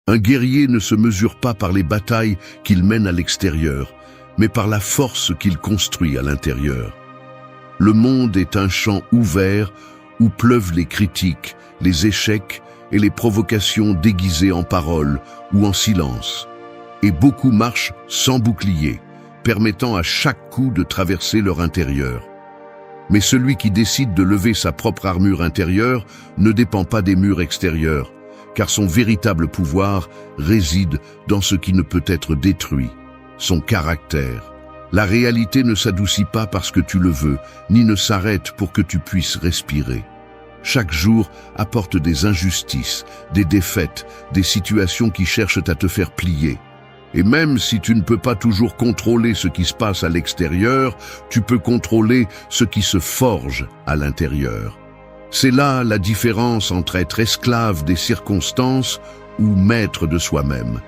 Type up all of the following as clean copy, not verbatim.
Un guerrier ne se mesure pas par les batailles qu'il mène à l'extérieur, mais par la force qu'il construit à l'intérieur. Le monde est un champ ouvert où pleuvent les critiques, les échecs et les provocations déguisées en paroles ou en silence. Et beaucoup marchent sans bouclier, permettant à chaque coup de traverser leur intérieur. Mais celui qui décide de lever sa propre armure intérieure ne dépend pas des murs extérieurs, car son véritable pouvoir réside dans ce qui ne peut être détruit, son caractère. La réalité ne s'adoucit pas parce que tu le veux, ni ne s'arrête pour que tu puisses respirer. Chaque jour apporte des injustices, des défaites, des situations qui cherchent à te faire plier. Et même si tu ne peux pas toujours contrôler ce qui se passe à l'extérieur, tu peux contrôler ce qui se forge à l'intérieur. C'est là la différence entre être esclave des circonstances ou maître de soi-même.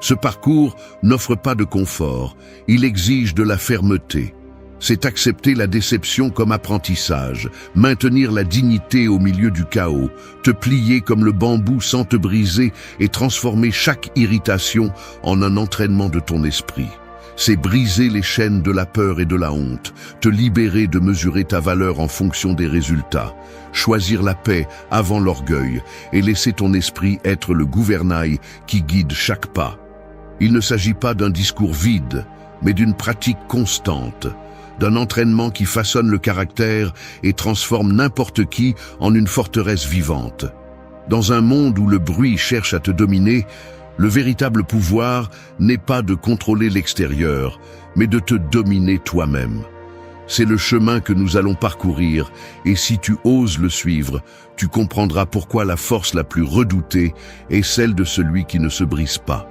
Ce parcours n'offre pas de confort, il exige de la fermeté. C'est accepter la déception comme apprentissage, maintenir la dignité au milieu du chaos, te plier comme le bambou sans te briser et transformer chaque irritation en un entraînement de ton esprit. C'est briser les chaînes de la peur et de la honte, te libérer de mesurer ta valeur en fonction des résultats, choisir la paix avant l'orgueil et laisser ton esprit être le gouvernail qui guide chaque pas. Il ne s'agit pas d'un discours vide, mais d'une pratique constante, d'un entraînement qui façonne le caractère et transforme n'importe qui en une forteresse vivante. Dans un monde où le bruit cherche à te dominer, le véritable pouvoir n'est pas de contrôler l'extérieur, mais de te dominer toi-même. C'est le chemin que nous allons parcourir, et si tu oses le suivre, tu comprendras pourquoi la force la plus redoutée est celle de celui qui ne se brise pas.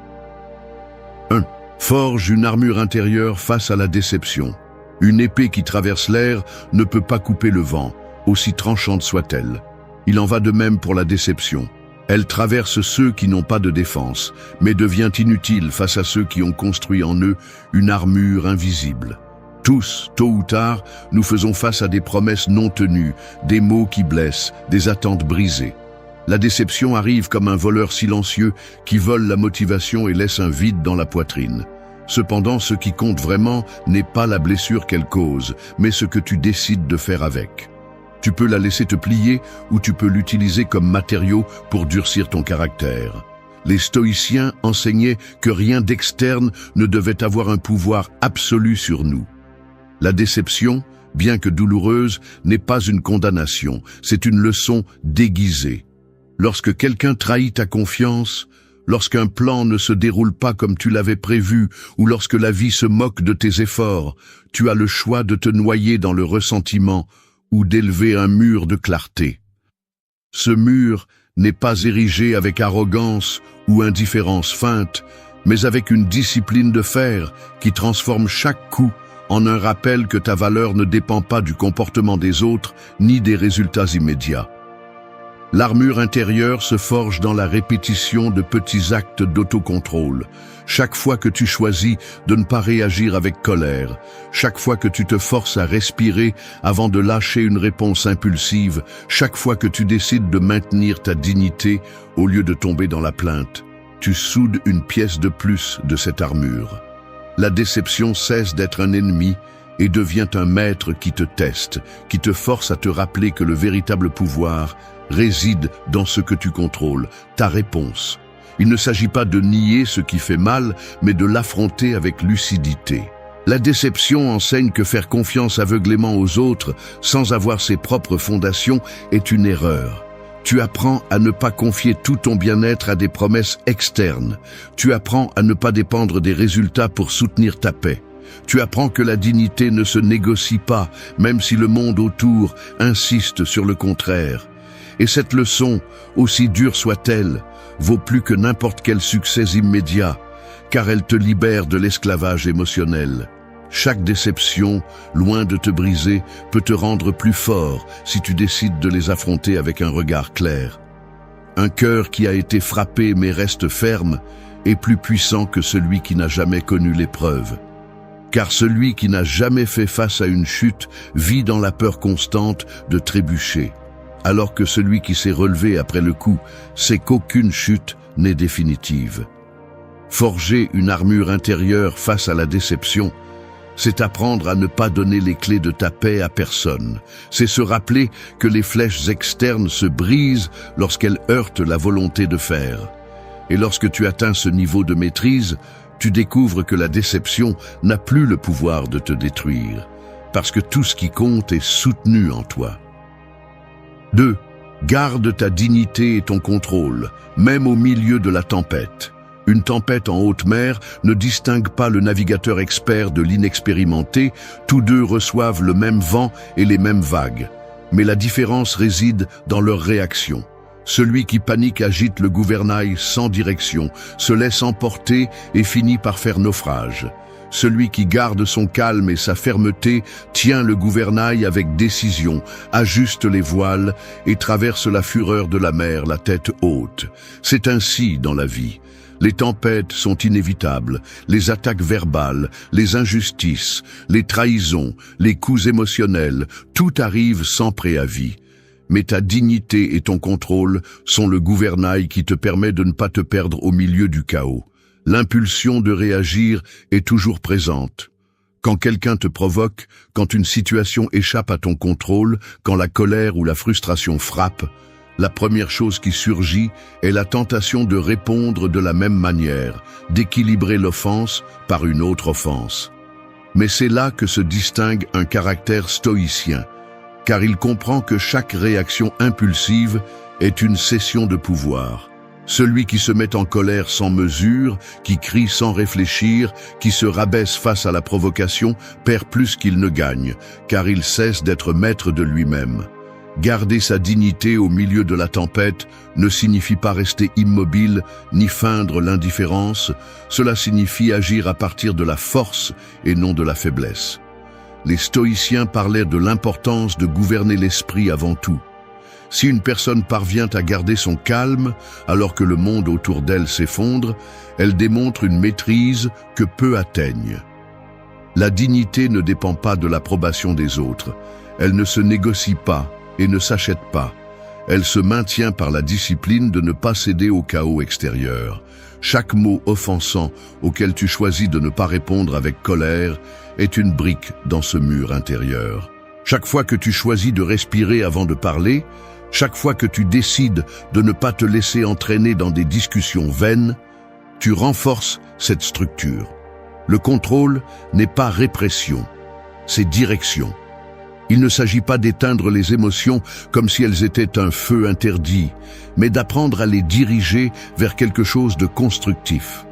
1. Forge une armure intérieure face à la déception. Une épée qui traverse l'air ne peut pas couper le vent, aussi tranchante soit-elle. Il en va de même pour la déception. Elle traverse ceux qui n'ont pas de défense, mais devient inutile face à ceux qui ont construit en eux une armure invisible. Tous, tôt ou tard, nous faisons face à des promesses non tenues, des mots qui blessent, des attentes brisées. La déception arrive comme un voleur silencieux qui vole la motivation et laisse un vide dans la poitrine. Cependant, ce qui compte vraiment n'est pas la blessure qu'elle cause, mais ce que tu décides de faire avec. Tu peux la laisser te plier ou tu peux l'utiliser comme matériau pour durcir ton caractère. Les stoïciens enseignaient que rien d'externe ne devait avoir un pouvoir absolu sur nous. La déception, bien que douloureuse, n'est pas une condamnation, c'est une leçon déguisée. Lorsque quelqu'un trahit ta confiance, lorsqu'un plan ne se déroule pas comme tu l'avais prévu ou lorsque la vie se moque de tes efforts, tu as le choix de te noyer dans le ressentiment ou d'élever un mur de clarté. Ce mur n'est pas érigé avec arrogance ou indifférence feinte, mais avec une discipline de fer qui transforme chaque coup en un rappel que ta valeur ne dépend pas du comportement des autres ni des résultats immédiats. L'armure intérieure se forge dans la répétition de petits actes d'autocontrôle. Chaque fois que tu choisis de ne pas réagir avec colère, chaque fois que tu te forces à respirer avant de lâcher une réponse impulsive, chaque fois que tu décides de maintenir ta dignité au lieu de tomber dans la plainte, tu soudes une pièce de plus de cette armure. La déception cesse d'être un ennemi et devient un maître qui te teste, qui te force à te rappeler que le véritable pouvoir réside dans ce que tu contrôles, ta réponse. Il ne s'agit pas de nier ce qui fait mal, mais de l'affronter avec lucidité. La déception enseigne que faire confiance aveuglément aux autres, sans avoir ses propres fondations, est une erreur. Tu apprends à ne pas confier tout ton bien-être à des promesses externes. Tu apprends à ne pas dépendre des résultats pour soutenir ta paix. Tu apprends que la dignité ne se négocie pas, même si le monde autour insiste sur le contraire. Et cette leçon, aussi dure soit-elle, vaut plus que n'importe quel succès immédiat, car elle te libère de l'esclavage émotionnel. Chaque déception, loin de te briser, peut te rendre plus fort si tu décides de les affronter avec un regard clair. Un cœur qui a été frappé mais reste ferme est plus puissant que celui qui n'a jamais connu l'épreuve. Car celui qui n'a jamais fait face à une chute vit dans la peur constante de trébucher. Alors que celui qui s'est relevé après le coup sait qu'aucune chute n'est définitive. Forger une armure intérieure face à la déception, c'est apprendre à ne pas donner les clés de ta paix à personne. C'est se rappeler que les flèches externes se brisent lorsqu'elles heurtent la volonté de faire. Et lorsque tu atteins ce niveau de maîtrise, tu découvres que la déception n'a plus le pouvoir de te détruire, parce que tout ce qui compte est soutenu en toi. 2. Garde ta dignité et ton contrôle, même au milieu de la tempête. Une tempête en haute mer ne distingue pas le navigateur expert de l'inexpérimenté, tous deux reçoivent le même vent et les mêmes vagues. Mais la différence réside dans leur réaction. Celui qui panique agite le gouvernail sans direction, se laisse emporter et finit par faire naufrage. Celui qui garde son calme et sa fermeté tient le gouvernail avec décision, ajuste les voiles et traverse la fureur de la mer la tête haute. C'est ainsi dans la vie. Les tempêtes sont inévitables, les attaques verbales, les injustices, les trahisons, les coups émotionnels, tout arrive sans préavis. Mais ta dignité et ton contrôle sont le gouvernail qui te permet de ne pas te perdre au milieu du chaos. L'impulsion de réagir est toujours présente. Quand quelqu'un te provoque, quand une situation échappe à ton contrôle, quand la colère ou la frustration frappe, la première chose qui surgit est la tentation de répondre de la même manière, d'équilibrer l'offense par une autre offense. Mais c'est là que se distingue un caractère stoïcien, car il comprend que chaque réaction impulsive est une cession de pouvoir. Celui qui se met en colère sans mesure, qui crie sans réfléchir, qui se rabaisse face à la provocation, perd plus qu'il ne gagne, car il cesse d'être maître de lui-même. Garder sa dignité au milieu de la tempête ne signifie pas rester immobile ni feindre l'indifférence, cela signifie agir à partir de la force et non de la faiblesse. Les stoïciens parlaient de l'importance de gouverner l'esprit avant tout. Si une personne parvient à garder son calme alors que le monde autour d'elle s'effondre, elle démontre une maîtrise que peu atteignent. La dignité ne dépend pas de l'approbation des autres, elle ne se négocie pas et ne s'achète pas. Elle se maintient par la discipline de ne pas céder au chaos extérieur. Chaque mot offensant auquel tu choisis de ne pas répondre avec colère est une brique dans ce mur intérieur. Chaque fois que tu choisis de respirer avant de parler, chaque fois que tu décides de ne pas te laisser entraîner dans des discussions vaines, tu renforces cette structure. Le contrôle n'est pas répression, c'est direction. Il ne s'agit pas d'éteindre les émotions comme si elles étaient un feu interdit, mais d'apprendre à les diriger vers quelque chose de constructif.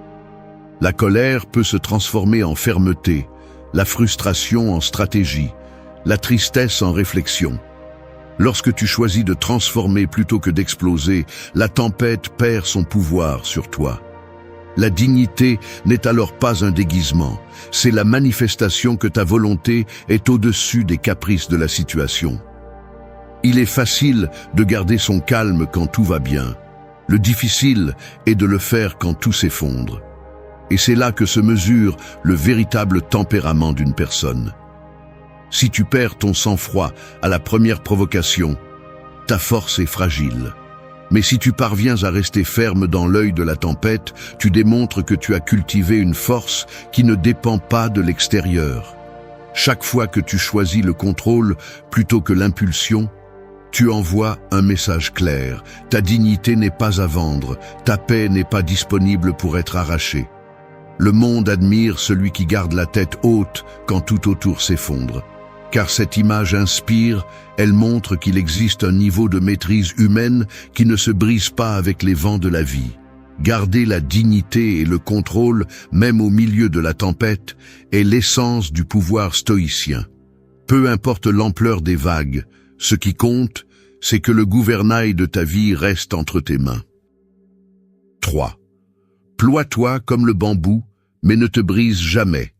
La colère peut se transformer en fermeté, la frustration en stratégie, la tristesse en réflexion. Lorsque tu choisis de transformer plutôt que d'exploser, la tempête perd son pouvoir sur toi. La dignité n'est alors pas un déguisement, c'est la manifestation que ta volonté est au-dessus des caprices de la situation. Il est facile de garder son calme quand tout va bien. Le difficile est de le faire quand tout s'effondre. Et c'est là que se mesure le véritable tempérament d'une personne. Si tu perds ton sang-froid à la première provocation, ta force est fragile. Mais si tu parviens à rester ferme dans l'œil de la tempête, tu démontres que tu as cultivé une force qui ne dépend pas de l'extérieur. Chaque fois que tu choisis le contrôle plutôt que l'impulsion, tu envoies un message clair. Ta dignité n'est pas à vendre, ta paix n'est pas disponible pour être arrachée. Le monde admire celui qui garde la tête haute quand tout autour s'effondre. Car cette image inspire, elle montre qu'il existe un niveau de maîtrise humaine qui ne se brise pas avec les vents de la vie. Garder la dignité et le contrôle, même au milieu de la tempête, est l'essence du pouvoir stoïcien. Peu importe l'ampleur des vagues, ce qui compte, c'est que le gouvernail de ta vie reste entre tes mains. 3. Ploie-toi comme le bambou, mais ne te brise jamais.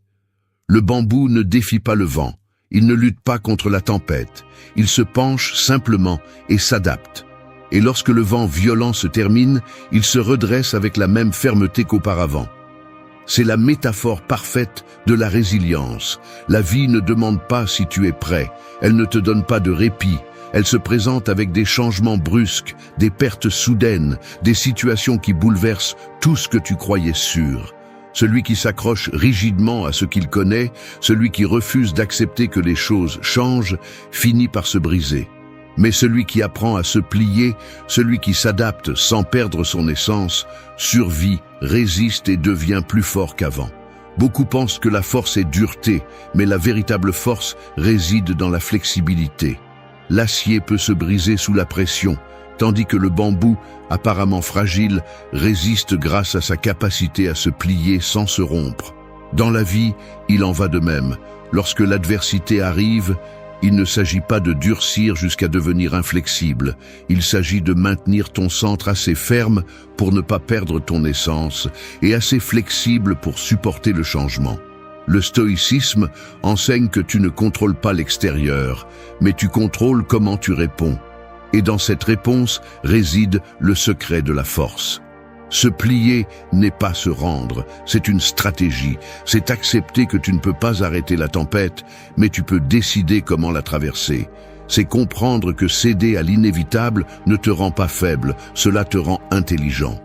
Le bambou ne défie pas le vent. Il ne lutte pas contre la tempête, il se penche simplement et s'adapte. Et lorsque le vent violent se termine, il se redresse avec la même fermeté qu'auparavant. C'est la métaphore parfaite de la résilience. La vie ne demande pas si tu es prêt, elle ne te donne pas de répit, Elle se présente avec des changements brusques, des pertes soudaines, des situations qui bouleversent tout ce que tu croyais sûr. Celui qui s'accroche rigidement à ce qu'il connaît, celui qui refuse d'accepter que les choses changent, finit par se briser. Mais celui qui apprend à se plier, celui qui s'adapte sans perdre son essence, survit, résiste et devient plus fort qu'avant. Beaucoup pensent que la force est dureté, mais la véritable force réside dans la flexibilité. L'acier peut se briser sous la pression, tandis que le bambou, apparemment fragile, résiste grâce à sa capacité à se plier sans se rompre. Dans la vie, il en va de même. Lorsque l'adversité arrive, il ne s'agit pas de durcir jusqu'à devenir inflexible. Il s'agit de maintenir ton centre assez ferme pour ne pas perdre ton essence et assez flexible pour supporter le changement. Le stoïcisme enseigne que tu ne contrôles pas l'extérieur, mais tu contrôles comment tu réponds. Et dans cette réponse réside le secret de la force. Se plier n'est pas se rendre, c'est une stratégie. C'est accepter que tu ne peux pas arrêter la tempête, mais tu peux décider comment la traverser. C'est comprendre que céder à l'inévitable ne te rend pas faible, cela te rend intelligent.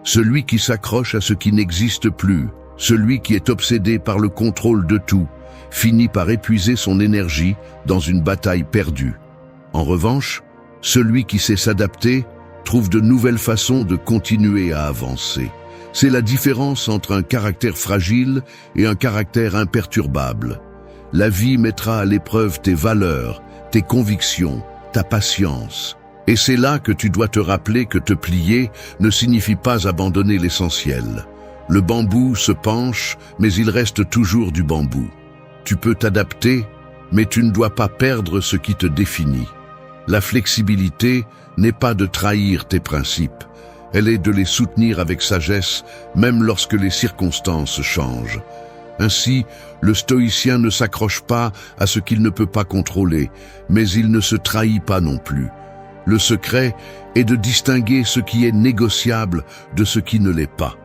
Celui qui s'accroche à ce qui n'existe plus, celui qui est obsédé par le contrôle de tout, finit par épuiser son énergie dans une bataille perdue. En revanche, celui qui sait s'adapter trouve de nouvelles façons de continuer à avancer. C'est la différence entre un caractère fragile et un caractère imperturbable. La vie mettra à l'épreuve tes valeurs, tes convictions, ta patience. Et c'est là que tu dois te rappeler que te plier ne signifie pas abandonner l'essentiel. Le bambou se penche, mais il reste toujours du bambou. Tu peux t'adapter, mais tu ne dois pas perdre ce qui te définit. La flexibilité n'est pas de trahir tes principes, elle est de les soutenir avec sagesse, même lorsque les circonstances changent. Ainsi, le stoïcien ne s'accroche pas à ce qu'il ne peut pas contrôler, mais il ne se trahit pas non plus. Le secret est de distinguer ce qui est négociable de ce qui ne l'est pas.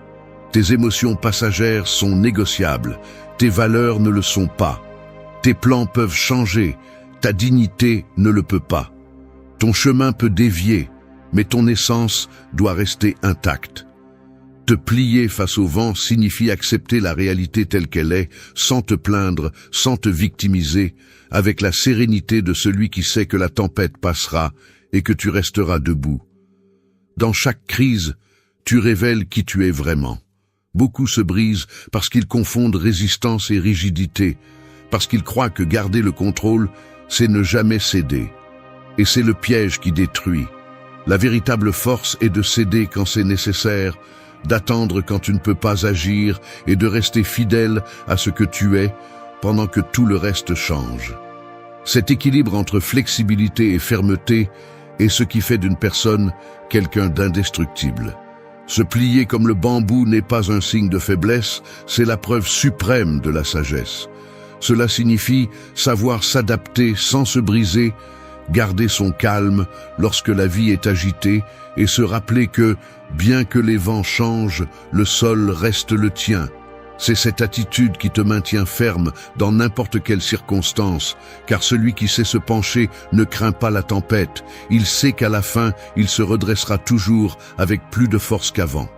Tes émotions passagères sont négociables, tes valeurs ne le sont pas. Tes plans peuvent changer, ta dignité ne le peut pas. Ton chemin peut dévier, mais ton essence doit rester intacte. Te plier face au vent signifie accepter la réalité telle qu'elle est, sans te plaindre, sans te victimiser, avec la sérénité de celui qui sait que la tempête passera et que tu resteras debout. Dans chaque crise, tu révèles qui tu es vraiment. Beaucoup se brisent parce qu'ils confondent résistance et rigidité, parce qu'ils croient que garder le contrôle, c'est ne jamais céder. Et c'est le piège qui détruit. La véritable force est de céder quand c'est nécessaire, d'attendre quand tu ne peux pas agir et de rester fidèle à ce que tu es pendant que tout le reste change. Cet équilibre entre flexibilité et fermeté est ce qui fait d'une personne quelqu'un d'indestructible. Se plier comme le bambou n'est pas un signe de faiblesse, c'est la preuve suprême de la sagesse. Cela signifie savoir s'adapter sans se briser, garder son calme lorsque la vie est agitée et se rappeler que, bien que les vents changent, le sol reste le tien. C'est cette attitude qui te maintient ferme dans n'importe quelle circonstance, car celui qui sait se pencher ne craint pas la tempête. Il sait qu'à la fin, il se redressera toujours avec plus de force qu'avant.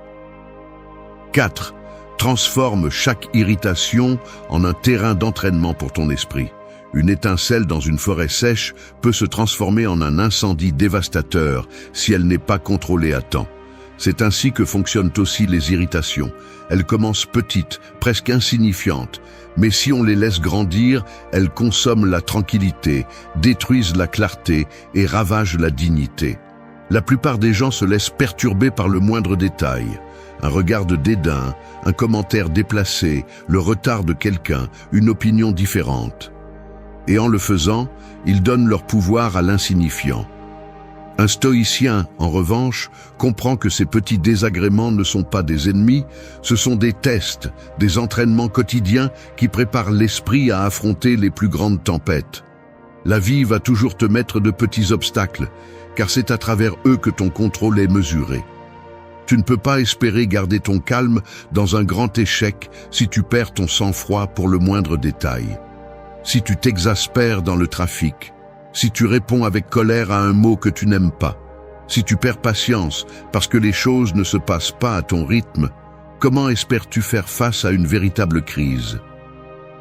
4. Transforme chaque irritation en un terrain d'entraînement pour ton esprit. Une étincelle dans une forêt sèche peut se transformer en un incendie dévastateur si elle n'est pas contrôlée à temps. C'est ainsi que fonctionnent aussi les irritations. Elles commencent petites, presque insignifiantes, mais si on les laisse grandir, elles consomment la tranquillité, détruisent la clarté et ravagent la dignité. La plupart des gens se laissent perturber par le moindre détail. Un regard de dédain, un commentaire déplacé, le retard de quelqu'un, une opinion différente. Et en le faisant, ils donnent leur pouvoir à l'insignifiant. Un stoïcien, en revanche, comprend que ces petits désagréments ne sont pas des ennemis, ce sont des tests, des entraînements quotidiens qui préparent l'esprit à affronter les plus grandes tempêtes. La vie va toujours te mettre de petits obstacles, car c'est à travers eux que ton contrôle est mesuré. Tu ne peux pas espérer garder ton calme dans un grand échec si tu perds ton sang-froid pour le moindre détail. Si tu t'exaspères dans le trafic, si tu réponds avec colère à un mot que tu n'aimes pas, si tu perds patience parce que les choses ne se passent pas à ton rythme, comment espères-tu faire face à une véritable crise?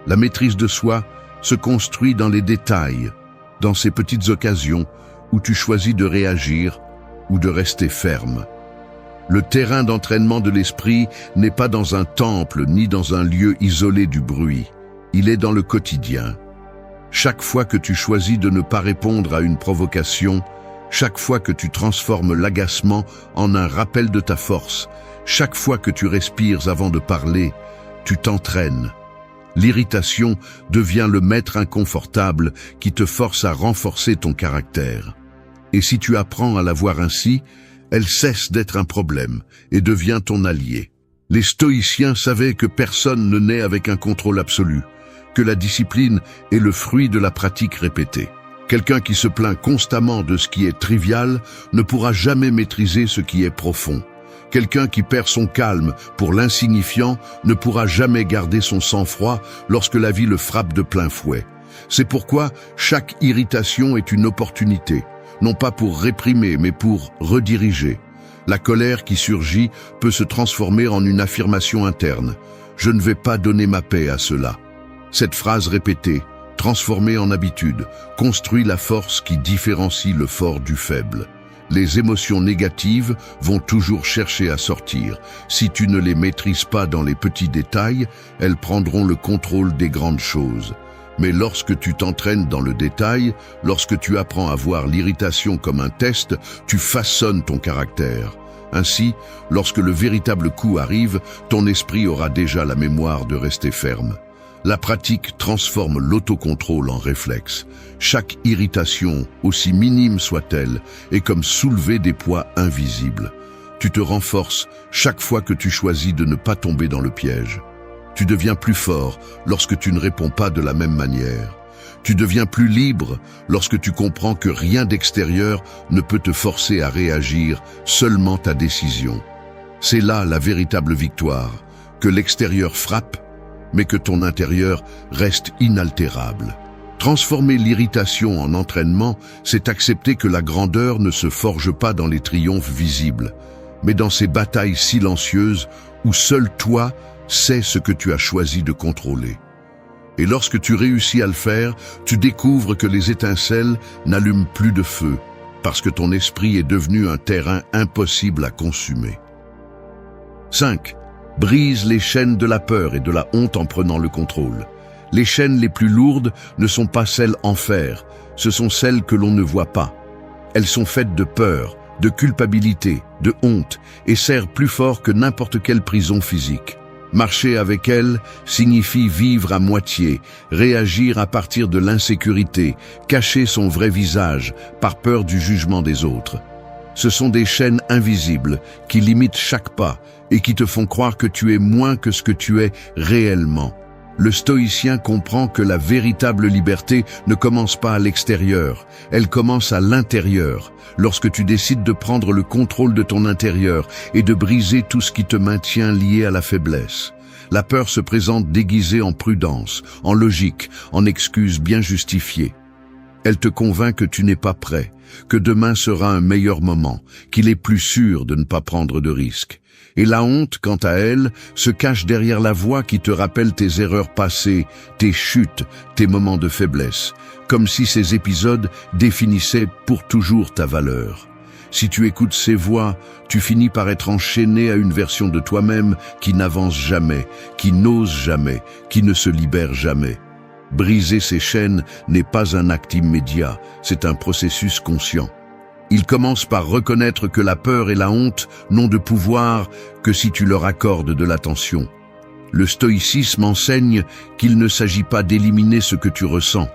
La maîtrise de soi se construit dans les détails, dans ces petites occasions où tu choisis de réagir ou de rester ferme. Le terrain d'entraînement de l'esprit n'est pas dans un temple ni dans un lieu isolé du bruit. Il est dans le quotidien. Chaque fois que tu choisis de ne pas répondre à une provocation, chaque fois que tu transformes l'agacement en un rappel de ta force, chaque fois que tu respires avant de parler, tu t'entraînes. L'irritation devient le maître inconfortable qui te force à renforcer ton caractère. Et si tu apprends à la voir ainsi, elle cesse d'être un problème et devient ton allié. Les stoïciens savaient que personne ne naît avec un contrôle absolu, que la discipline est le fruit de la pratique répétée. Quelqu'un qui se plaint constamment de ce qui est trivial ne pourra jamais maîtriser ce qui est profond. Quelqu'un qui perd son calme pour l'insignifiant ne pourra jamais garder son sang-froid lorsque la vie le frappe de plein fouet. C'est pourquoi chaque irritation est une opportunité, non pas pour réprimer, mais pour rediriger. La colère qui surgit peut se transformer en une affirmation interne. Je ne vais pas donner ma paix à cela. Cette phrase répétée, transformée en habitude, construit la force qui différencie le fort du faible. Les émotions négatives vont toujours chercher à sortir. Si tu ne les maîtrises pas dans les petits détails, elles prendront le contrôle des grandes choses. Mais lorsque tu t'entraînes dans le détail, lorsque tu apprends à voir l'irritation comme un test, tu façonnes ton caractère. Ainsi, lorsque le véritable coup arrive, ton esprit aura déjà la mémoire de rester ferme. La pratique transforme l'autocontrôle en réflexe. Chaque irritation, aussi minime soit-elle, est comme soulever des poids invisibles. Tu te renforces chaque fois que tu choisis de ne pas tomber dans le piège. Tu deviens plus fort lorsque tu ne réponds pas de la même manière. Tu deviens plus libre lorsque tu comprends que rien d'extérieur ne peut te forcer à réagir, seulement ta décision. C'est là la véritable victoire, que l'extérieur frappe, mais que ton intérieur reste inaltérable. Transformer l'irritation en entraînement, c'est accepter que la grandeur ne se forge pas dans les triomphes visibles, mais dans ces batailles silencieuses où seul toi sais ce que tu as choisi de contrôler. Et lorsque tu réussis à le faire, tu découvres que les étincelles n'allument plus de feu, parce que ton esprit est devenu un terrain impossible à consumer. 5. Brise les chaînes de la peur et de la honte en prenant le contrôle. Les chaînes les plus lourdes ne sont pas celles en fer, ce sont celles que l'on ne voit pas. Elles sont faites de peur, de culpabilité, de honte, et servent plus fort que n'importe quelle prison physique. Marcher avec elles signifie vivre à moitié, réagir à partir de l'insécurité, cacher son vrai visage par peur du jugement des autres. Ce sont des chaînes invisibles qui limitent chaque pas et qui te font croire que tu es moins que ce que tu es réellement. Le stoïcien comprend que la véritable liberté ne commence pas à l'extérieur, elle commence à l'intérieur, lorsque tu décides de prendre le contrôle de ton intérieur et de briser tout ce qui te maintient lié à la faiblesse. La peur se présente déguisée en prudence, en logique, en excuses bien justifiées. Elle te convainc que tu n'es pas prêt, que demain sera un meilleur moment, qu'il est plus sûr de ne pas prendre de risques. Et la honte, quant à elle, se cache derrière la voix qui te rappelle tes erreurs passées, tes chutes, tes moments de faiblesse, comme si ces épisodes définissaient pour toujours ta valeur. Si tu écoutes ces voix, tu finis par être enchaîné à une version de toi-même qui n'avance jamais, qui n'ose jamais, qui ne se libère jamais. Briser ces chaînes n'est pas un acte immédiat, c'est un processus conscient. Il commence par reconnaître que la peur et la honte n'ont de pouvoir que si tu leur accordes de l'attention. Le stoïcisme enseigne qu'il ne s'agit pas d'éliminer ce que tu ressens,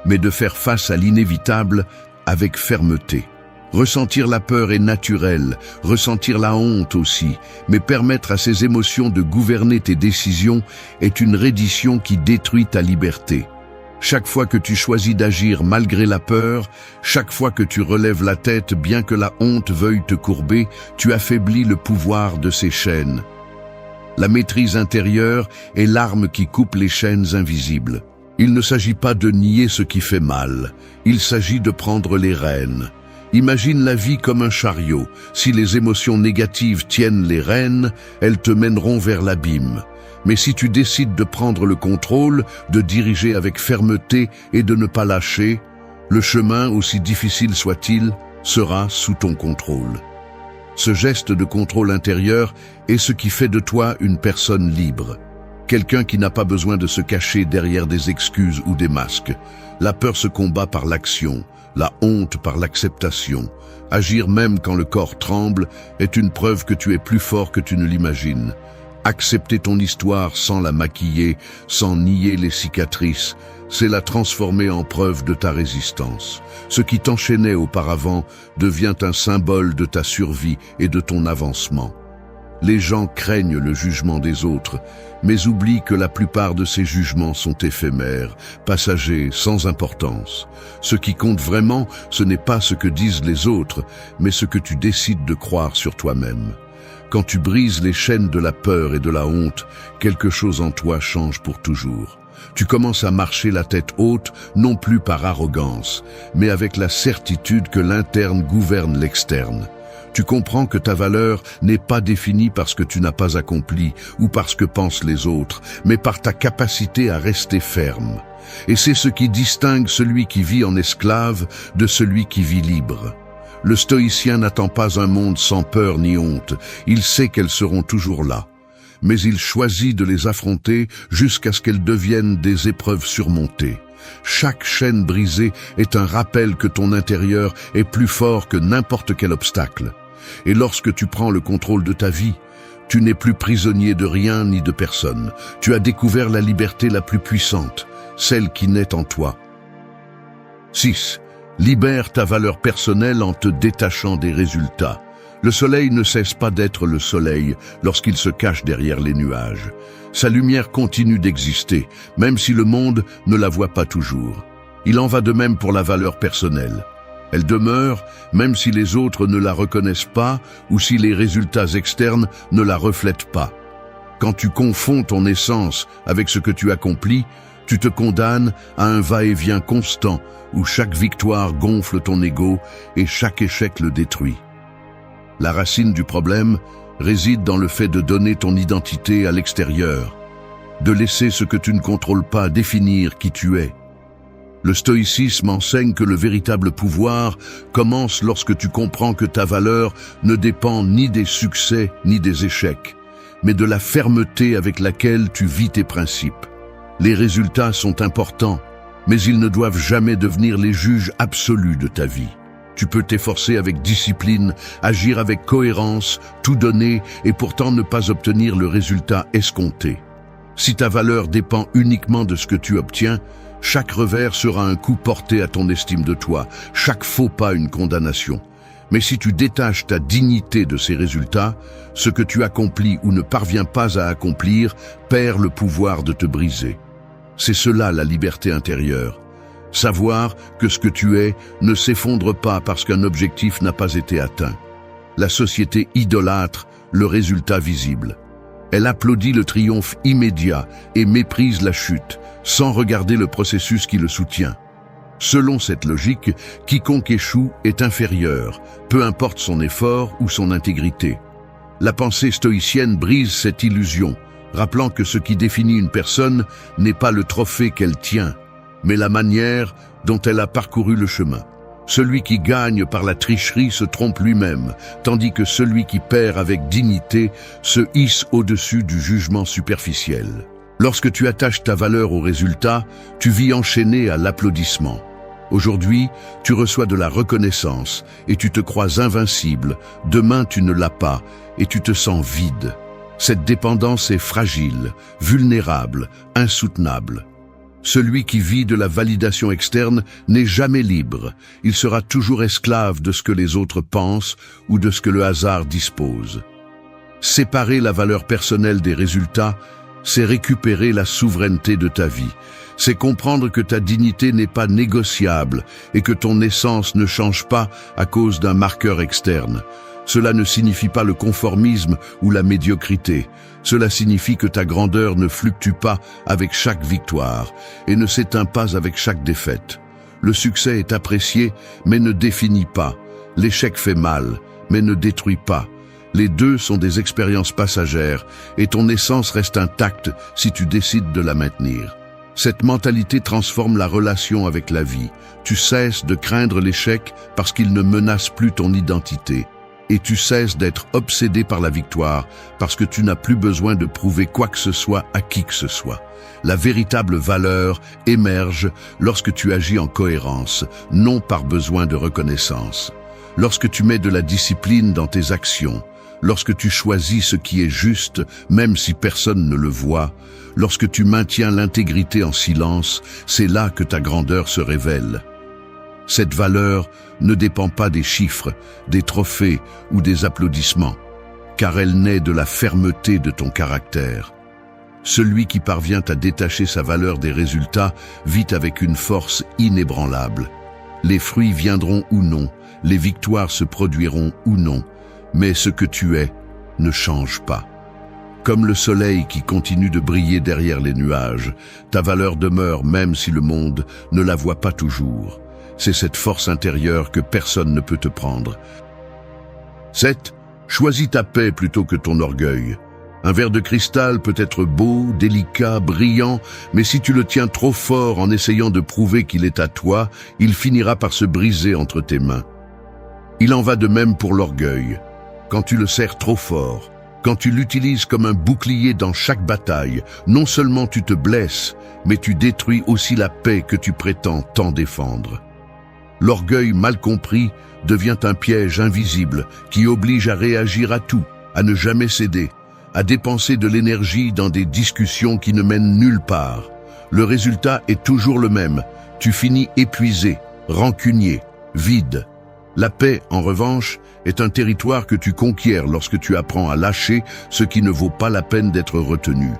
mais de faire face à l'inévitable avec fermeté. Ressentir la peur est naturel, ressentir la honte aussi, mais permettre à ces émotions de gouverner tes décisions est une reddition qui détruit ta liberté. Chaque fois que tu choisis d'agir malgré la peur, chaque fois que tu relèves la tête bien que la honte veuille te courber, tu affaiblis le pouvoir de ces chaînes. La maîtrise intérieure est l'arme qui coupe les chaînes invisibles. Il ne s'agit pas de nier ce qui fait mal, il s'agit de prendre les rênes. Imagine la vie comme un chariot. Si les émotions négatives tiennent les rênes, elles te mèneront vers l'abîme. Mais si tu décides de prendre le contrôle, de diriger avec fermeté et de ne pas lâcher, le chemin, aussi difficile soit-il, sera sous ton contrôle. Ce geste de contrôle intérieur est ce qui fait de toi une personne libre. Quelqu'un qui n'a pas besoin de se cacher derrière des excuses ou des masques. La peur se combat par l'action, la honte par l'acceptation. Agir même quand le corps tremble est une preuve que tu es plus fort que tu ne l'imagines. Accepter ton histoire sans la maquiller, sans nier les cicatrices, c'est la transformer en preuve de ta résistance. Ce qui t'enchaînait auparavant devient un symbole de ta survie et de ton avancement. Les gens craignent le jugement des autres, mais oublient que la plupart de ces jugements sont éphémères, passagers, sans importance. Ce qui compte vraiment, ce n'est pas ce que disent les autres, mais ce que tu décides de croire sur toi-même. Quand tu brises les chaînes de la peur et de la honte, quelque chose en toi change pour toujours. Tu commences à marcher la tête haute, non plus par arrogance, mais avec la certitude que l'interne gouverne l'externe. Tu comprends que ta valeur n'est pas définie par ce que tu n'as pas accompli ou par ce que pensent les autres, mais par ta capacité à rester ferme. Et c'est ce qui distingue celui qui vit en esclave de celui qui vit libre. Le stoïcien n'attend pas un monde sans peur ni honte, il sait qu'elles seront toujours là. Mais il choisit de les affronter jusqu'à ce qu'elles deviennent des épreuves surmontées. Chaque chaîne brisée est un rappel que ton intérieur est plus fort que n'importe quel obstacle. Et lorsque tu prends le contrôle de ta vie, tu n'es plus prisonnier de rien ni de personne. Tu as découvert la liberté la plus puissante, celle qui naît en toi. 6. Libère ta valeur personnelle en te détachant des résultats. Le soleil ne cesse pas d'être le soleil lorsqu'il se cache derrière les nuages. Sa lumière continue d'exister, même si le monde ne la voit pas toujours. Il en va de même pour la valeur personnelle. Elle demeure, même si les autres ne la reconnaissent pas ou si les résultats externes ne la reflètent pas. Quand tu confonds ton essence avec ce que tu accomplis, tu te condamnes à un va-et-vient constant où chaque victoire gonfle ton ego et chaque échec le détruit. La racine du problème réside dans le fait de donner ton identité à l'extérieur, de laisser ce que tu ne contrôles pas définir qui tu es. Le stoïcisme enseigne que le véritable pouvoir commence lorsque tu comprends que ta valeur ne dépend ni des succès ni des échecs, mais de la fermeté avec laquelle tu vis tes principes. Les résultats sont importants, mais ils ne doivent jamais devenir les juges absolus de ta vie. Tu peux t'efforcer avec discipline, agir avec cohérence, tout donner et pourtant ne pas obtenir le résultat escompté. Si ta valeur dépend uniquement de ce que tu obtiens, chaque revers sera un coup porté à ton estime de toi, chaque faux pas une condamnation. Mais si tu détaches ta dignité de ces résultats, ce que tu accomplis ou ne parviens pas à accomplir perd le pouvoir de te briser. C'est cela la liberté intérieure. Savoir que ce que tu es ne s'effondre pas parce qu'un objectif n'a pas été atteint. La société idolâtre le résultat visible. Elle applaudit le triomphe immédiat et méprise la chute, sans regarder le processus qui le soutient. Selon cette logique, quiconque échoue est inférieur, peu importe son effort ou son intégrité. La pensée stoïcienne brise cette illusion, rappelant que ce qui définit une personne n'est pas le trophée qu'elle tient, mais la manière dont elle a parcouru le chemin. Celui qui gagne par la tricherie se trompe lui-même, tandis que celui qui perd avec dignité se hisse au-dessus du jugement superficiel. Lorsque tu attaches ta valeur au résultat, tu vis enchaîné à l'applaudissement. Aujourd'hui, tu reçois de la reconnaissance et tu te crois invincible. Demain, tu ne l'as pas et tu te sens vide. Cette dépendance est fragile, vulnérable, insoutenable. Celui qui vit de la validation externe n'est jamais libre. Il sera toujours esclave de ce que les autres pensent ou de ce que le hasard dispose. Séparer la valeur personnelle des résultats, c'est récupérer la souveraineté de ta vie. C'est comprendre que ta dignité n'est pas négociable et que ton essence ne change pas à cause d'un marqueur externe. Cela ne signifie pas le conformisme ou la médiocrité. Cela signifie que ta grandeur ne fluctue pas avec chaque victoire et ne s'éteint pas avec chaque défaite. Le succès est apprécié, mais ne définit pas. L'échec fait mal, mais ne détruit pas. Les deux sont des expériences passagères et ton essence reste intacte si tu décides de la maintenir. Cette mentalité transforme la relation avec la vie. Tu cesses de craindre l'échec parce qu'il ne menace plus ton identité. Et tu cesses d'être obsédé par la victoire parce que tu n'as plus besoin de prouver quoi que ce soit à qui que ce soit. La véritable valeur émerge lorsque tu agis en cohérence, non par besoin de reconnaissance. Lorsque tu mets de la discipline dans tes actions, lorsque tu choisis ce qui est juste, même si personne ne le voit, lorsque tu maintiens l'intégrité en silence, c'est là que ta grandeur se révèle. Cette valeur ne dépend pas des chiffres, des trophées ou des applaudissements, car elle naît de la fermeté de ton caractère. Celui qui parvient à détacher sa valeur des résultats vit avec une force inébranlable. Les fruits viendront ou non, les victoires se produiront ou non, mais ce que tu es ne change pas. Comme le soleil qui continue de briller derrière les nuages, ta valeur demeure même si le monde ne la voit pas toujours. C'est cette force intérieure que personne ne peut te prendre. 7. Choisis ta paix plutôt que ton orgueil. Un verre de cristal peut être beau, délicat, brillant, mais si tu le tiens trop fort en essayant de prouver qu'il est à toi, il finira par se briser entre tes mains. Il en va de même pour l'orgueil. Quand tu le serres trop fort, quand tu l'utilises comme un bouclier dans chaque bataille, non seulement tu te blesses, mais tu détruis aussi la paix que tu prétends tant défendre. L'orgueil mal compris devient un piège invisible qui oblige à réagir à tout, à ne jamais céder, à dépenser de l'énergie dans des discussions qui ne mènent nulle part. Le résultat est toujours le même. Tu finis épuisé, rancunier, vide. La paix, en revanche, est un territoire que tu conquiers lorsque tu apprends à lâcher ce qui ne vaut pas la peine d'être retenu.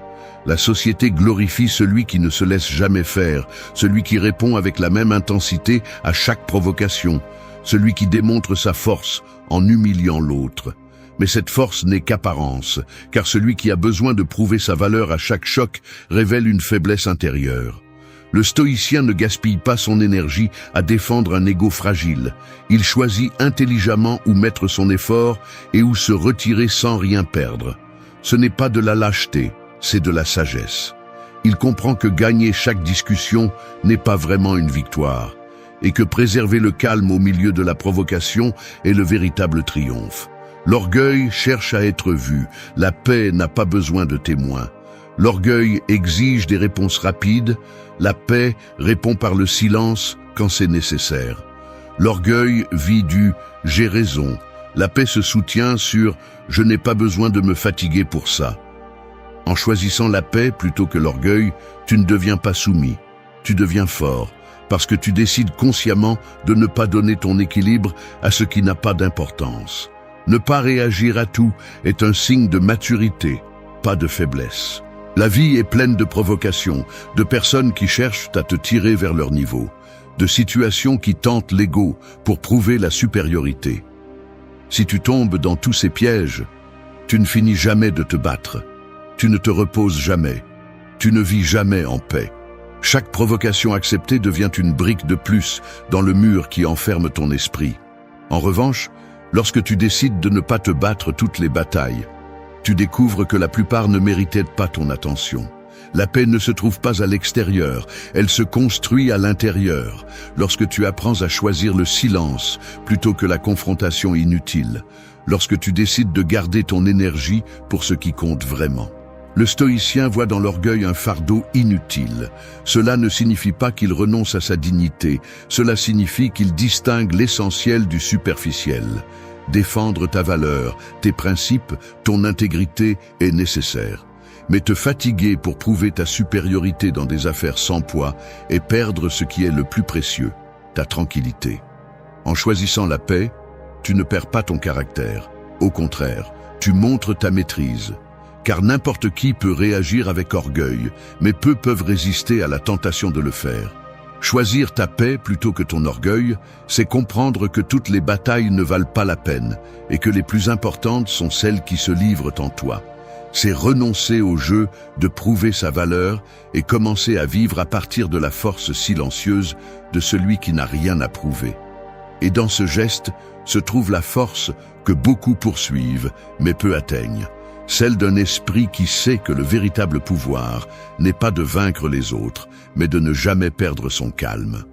La société glorifie celui qui ne se laisse jamais faire, celui qui répond avec la même intensité à chaque provocation, celui qui démontre sa force en humiliant l'autre. Mais cette force n'est qu'apparence, car celui qui a besoin de prouver sa valeur à chaque choc révèle une faiblesse intérieure. Le stoïcien ne gaspille pas son énergie à défendre un ego fragile. Il choisit intelligemment où mettre son effort et où se retirer sans rien perdre. Ce n'est pas de la lâcheté, c'est de la sagesse. Il comprend que gagner chaque discussion n'est pas vraiment une victoire, et que préserver le calme au milieu de la provocation est le véritable triomphe. L'orgueil cherche à être vu, la paix n'a pas besoin de témoins. L'orgueil exige des réponses rapides, la paix répond par le silence quand c'est nécessaire. L'orgueil vit du « j'ai raison », la paix se soutient sur « je n'ai pas besoin de me fatiguer pour ça ». En choisissant la paix plutôt que l'orgueil, tu ne deviens pas soumis, tu deviens fort, parce que tu décides consciemment de ne pas donner ton équilibre à ce qui n'a pas d'importance. Ne pas réagir à tout est un signe de maturité, pas de faiblesse. La vie est pleine de provocations, de personnes qui cherchent à te tirer vers leur niveau, de situations qui tentent l'ego pour prouver la supériorité. Si tu tombes dans tous ces pièges, tu ne finis jamais de te battre. Tu ne te reposes jamais. Tu ne vis jamais en paix. Chaque provocation acceptée devient une brique de plus dans le mur qui enferme ton esprit. En revanche, lorsque tu décides de ne pas te battre toutes les batailles, tu découvres que la plupart ne méritaient pas ton attention. La paix ne se trouve pas à l'extérieur, elle se construit à l'intérieur, lorsque tu apprends à choisir le silence plutôt que la confrontation inutile, lorsque tu décides de garder ton énergie pour ce qui compte vraiment. Le stoïcien voit dans l'orgueil un fardeau inutile. Cela ne signifie pas qu'il renonce à sa dignité, cela signifie qu'il distingue l'essentiel du superficiel. Défendre ta valeur, tes principes, ton intégrité est nécessaire. Mais te fatiguer pour prouver ta supériorité dans des affaires sans poids est perdre ce qui est le plus précieux, ta tranquillité. En choisissant la paix, tu ne perds pas ton caractère. Au contraire, tu montres ta maîtrise. Car n'importe qui peut réagir avec orgueil, mais peu peuvent résister à la tentation de le faire. Choisir ta paix plutôt que ton orgueil, c'est comprendre que toutes les batailles ne valent pas la peine et que les plus importantes sont celles qui se livrent en toi. C'est renoncer au jeu de prouver sa valeur et commencer à vivre à partir de la force silencieuse de celui qui n'a rien à prouver. Et dans ce geste se trouve la force que beaucoup poursuivent mais peu atteignent, celle d'un esprit qui sait que le véritable pouvoir n'est pas de vaincre les autres, mais de ne jamais perdre son calme.